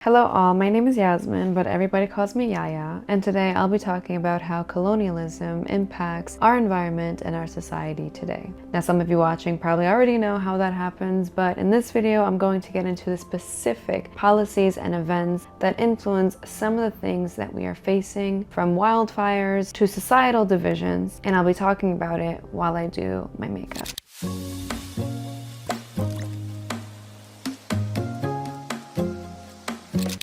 Hello all, my name is Yasmin, but everybody calls me Yaya, and today I'll be talking about how colonialism impacts our environment and our society today. Now, some of you watching probably already know how that happens, but in this video I'm going to get into the specific policies and events that influence some of the things that we are facing, from wildfires to societal divisions, and I'll be talking about it while I do my makeup.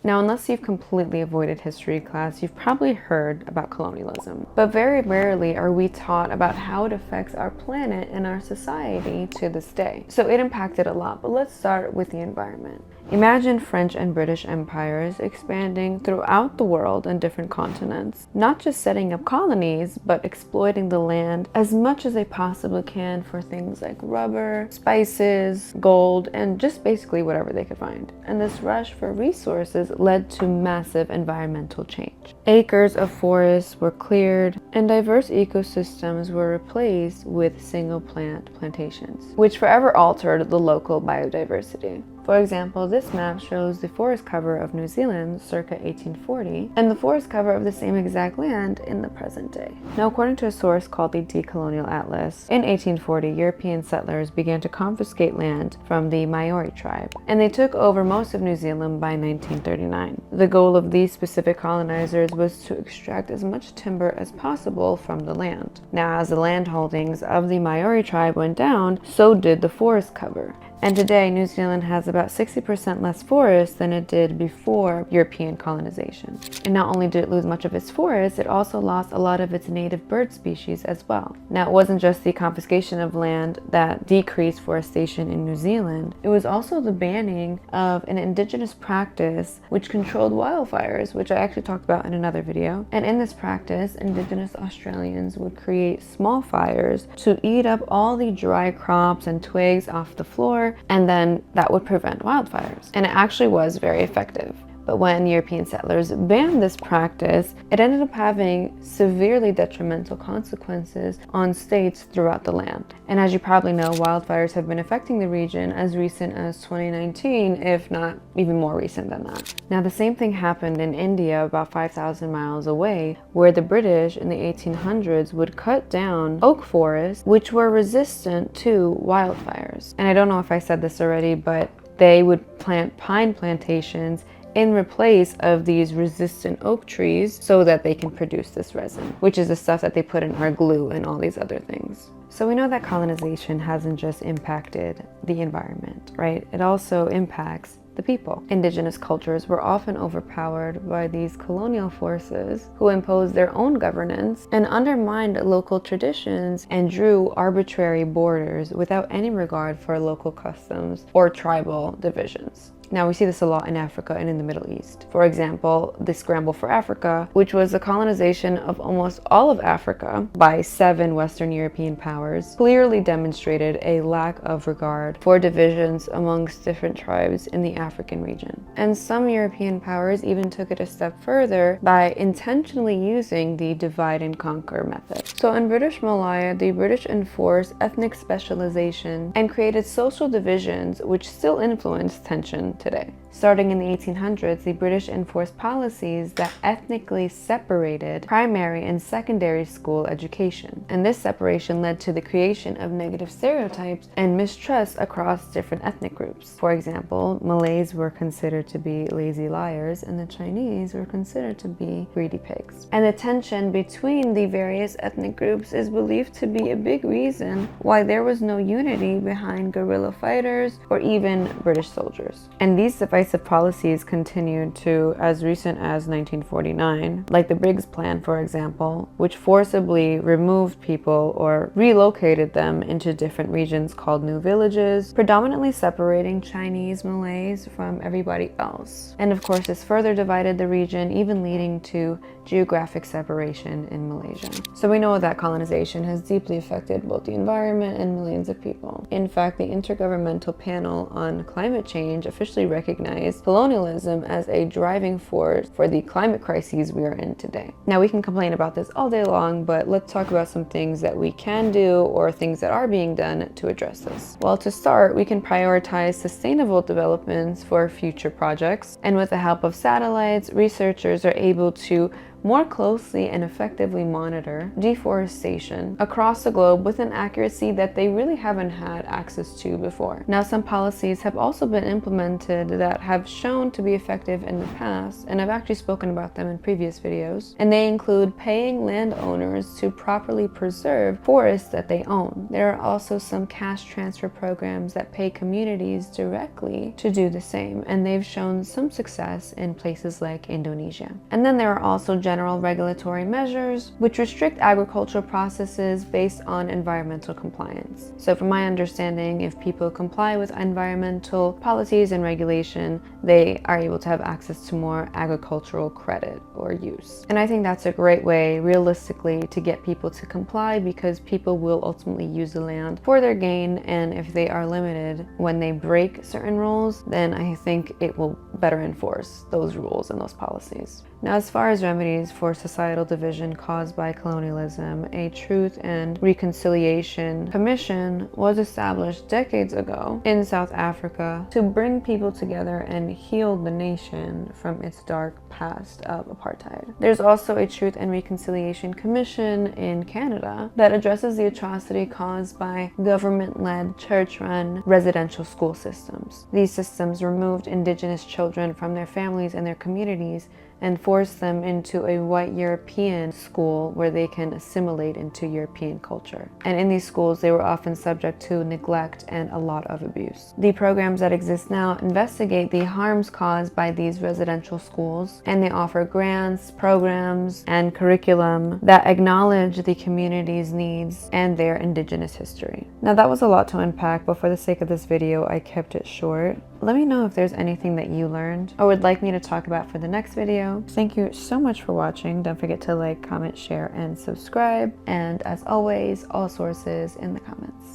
Now, unless you've completely avoided history class, you've probably heard about colonialism. But very rarely are we taught about how it affects our planet and our society to this day. So it impacted a lot, but let's start with the environment. Imagine French and British empires expanding throughout the world on different continents, not just setting up colonies, but exploiting the land as much as they possibly can for things like rubber, spices, gold, and just basically whatever they could find. And this rush for resources led to massive environmental change. Acres of forests were cleared, and diverse ecosystems were replaced with single plant plantations, which forever altered the local biodiversity. For example, this map shows the forest cover of New Zealand circa 1840 and the forest cover of the same exact land in the present day. Now, according to a source called the Colonial Atlas, in 1840, European settlers began to confiscate land from the Maori tribe, and they took over most of New Zealand by 1939. The goal of these specific colonizers was to extract as much timber as possible from the land. Now, as the land holdings of the Maori tribe went down, so did the forest cover. And today, New Zealand has about 60% less forest than it did before European colonization. And not only did it lose much of its forest, it also lost a lot of its native bird species as well. Now, it wasn't just the confiscation of land that decreased forestation in New Zealand, it was also the banning of an indigenous practice which controlled wildfires, which I actually talked about in another video. And in this practice, indigenous Australians would create small fires to eat up all the dry crops and twigs off the floor, and then that would prevent wildfires. And it actually was very effective. But when European settlers banned this practice, it ended up having severely detrimental consequences on states throughout the land. And as you probably know, wildfires have been affecting the region as recent as 2019, if not even more recent than that. Now, the same thing happened in India, about 5,000 miles away, where the British in the 1800s would cut down oak forests, which were resistant to wildfires. And I don't know if I said this already, but they would plant pine plantations in place of these resistant oak trees so that they can produce this resin, which is the stuff that they put in our glue and all these other things. So we know that colonization hasn't just impacted the environment, right? It also impacts the people. Indigenous cultures were often overpowered by these colonial forces who imposed their own governance and undermined local traditions and drew arbitrary borders without any regard for local customs or tribal divisions. Now, we see this a lot in Africa and in the Middle East. For example, the Scramble for Africa, which was the colonization of almost all of Africa by 7 Western European powers, clearly demonstrated a lack of regard for divisions amongst different tribes in the African region. And some European powers even took it a step further by intentionally using the divide and conquer method. So in British Malaya, the British enforced ethnic specialization and created social divisions which still influence tension today. Starting in the 1800s, the British enforced policies that ethnically separated primary and secondary school education. And this separation led to the creation of negative stereotypes and mistrust across different ethnic groups. For example, Malays were considered to be lazy liars, and the Chinese were considered to be greedy pigs. And the tension between the various ethnic groups is believed to be a big reason why there was no unity behind guerrilla fighters or even British soldiers. And these divisive policies continued to as recent as 1949, like the Briggs Plan, for example, which forcibly removed people or relocated them into different regions called new villages, predominantly separating Chinese Malays from everybody else. And of course, this further divided the region, even leading to geographic separation in Malaysia. So we know that colonization has deeply affected both the environment and millions of people. In fact, the Intergovernmental Panel on Climate Change officially recognized recognize colonialism as a driving force for the climate crises we are in today. Now, we can complain about this all day long, but let's talk about some things that we can do or things that are being done to address this. Well, to start, we can prioritize sustainable developments for future projects, and with the help of satellites, researchers are able to more closely and effectively monitor deforestation across the globe with an accuracy that they really haven't had access to before. Now, some policies have also been implemented that have shown to be effective in the past, and I've actually spoken about them in previous videos, and they include paying landowners to properly preserve forests that they own. There are also some cash transfer programs that pay communities directly to do the same, and they've shown some success in places like Indonesia. And then there are also general regulatory measures which restrict agricultural processes based on environmental compliance. So from my understanding, if people comply with environmental policies and regulation, they are able to have access to more agricultural credit or use. And I think that's a great way, realistically, to get people to comply, because people will ultimately use the land for their gain, and if they are limited when they break certain rules, then I think it will better enforce those rules and those policies. Now, as far as remedies for societal division caused by colonialism, a Truth and Reconciliation Commission was established decades ago in South Africa to bring people together and heal the nation from its dark past of apartheid. There's also a Truth and Reconciliation Commission in Canada that addresses the atrocity caused by government-led, church-run residential school systems. These systems removed Indigenous children from their families and their communities and force them into a white European school where they can assimilate into European culture. And in these schools, they were often subject to neglect and a lot of abuse. The programs that exist now investigate the harms caused by these residential schools, and they offer grants, programs, and curriculum that acknowledge the community's needs and their Indigenous history. Now, that was a lot to unpack, but for the sake of this video, I kept it short. Let me know if there's anything that you learned or would like me to talk about for the next video. Thank you so much for watching. Don't forget to like, comment, share, and subscribe. And as always, all sources in the comments.